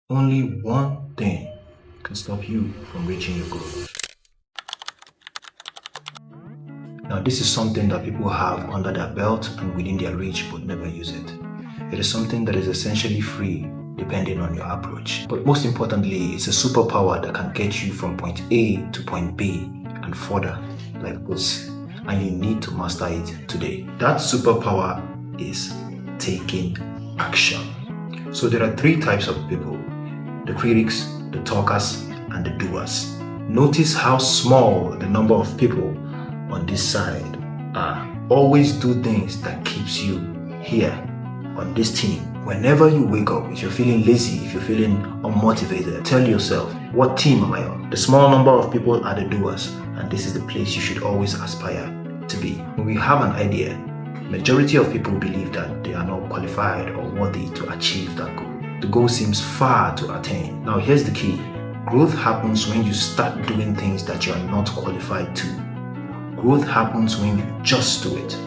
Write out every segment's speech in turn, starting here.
Only one thing can stop you from reaching your goals. Now, this is something that people have under their belt and within their reach but never use it. It is something that is essentially free depending on your approach. But most importantly, it's a superpower that can get you from point A to point B and further like this. And you need to master it today. That superpower is taking action. So there are three types of people: the critics, the talkers, and the doers. Notice how small the number of people on this side are. Always do things that keeps you here on this team. Whenever you wake up, if you're feeling lazy, if you're feeling unmotivated, tell yourself, what team am I on? The small number of people are the doers, and this is the place you should always aspire to be. When we have an idea, majority of people believe that they are not qualified or worthy to achieve that goal. The goal seems far to attain. Now here's the key. Growth happens when you start doing things that you are not qualified to. Growth happens when you just do it.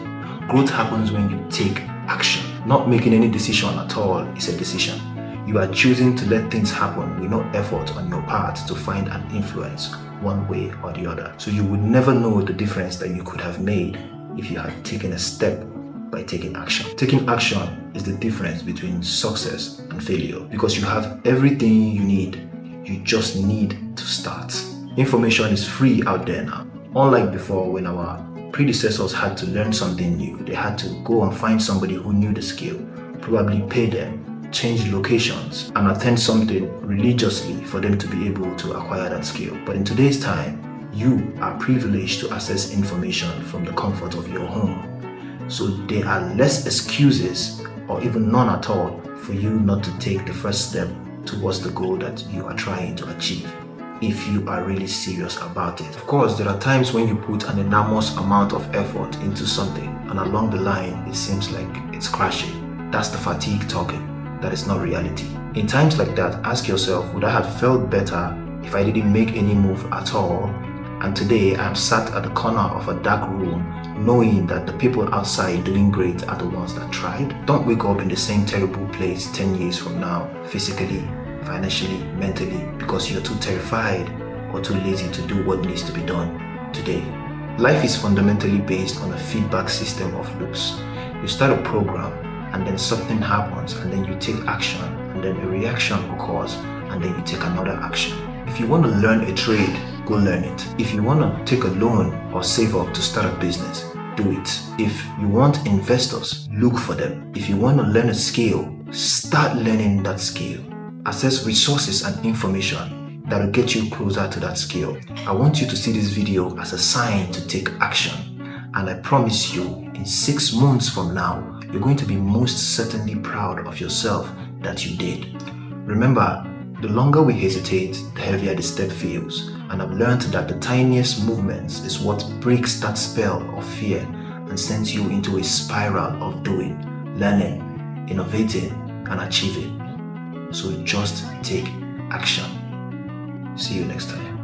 Growth happens when you take action. Not making any decision at all is a decision. You are choosing to let things happen with no effort on your part to find an influence one way or the other. So you would never know the difference that you could have made if you had taken a step by taking action. Taking action is the difference between success and failure, because you have everything you need. You just need to start. Information is free out there now. Unlike before, when our predecessors had to learn something new, they had to go and find somebody who knew the skill, probably pay them, change locations, and attend something religiously for them to be able to acquire that skill. But in today's time, you are privileged to access information from the comfort of your home. So there are less excuses, or even none at all, for you not to take the first step towards the goal that you are trying to achieve, if you are really serious about it. Of course, there are times when you put an enormous amount of effort into something and along the line it seems like it's crashing. That's the fatigue talking. That is not reality. In times like that, ask yourself, would I have felt better if I didn't make any move at all? And today I am sat at the corner of a dark room knowing that the people outside doing great are the ones that tried. Don't wake up in the same terrible place 10 years from now, physically, financially, mentally, because you're too terrified or too lazy to do what needs to be done today. Life is fundamentally based on a feedback system of loops. You start a program, and then something happens, and then you take action, and then a reaction occurs, and then you take another action. If you want to learn a trade, go learn it. If you want to take a loan or save up to start a business, do it. If you want investors, look for them. If you want to learn a skill, start learning that skill. Access resources and information that will get you closer to that skill. I want you to see this video as a sign to take action. And I promise you, in 6 months from now, you're going to be most certainly proud of yourself that you did. Remember, the longer we hesitate, the heavier the step feels. And I've learned that the tiniest movements is what breaks that spell of fear and sends you into a spiral of doing, learning, innovating, and achieving. So just take action. See you next time.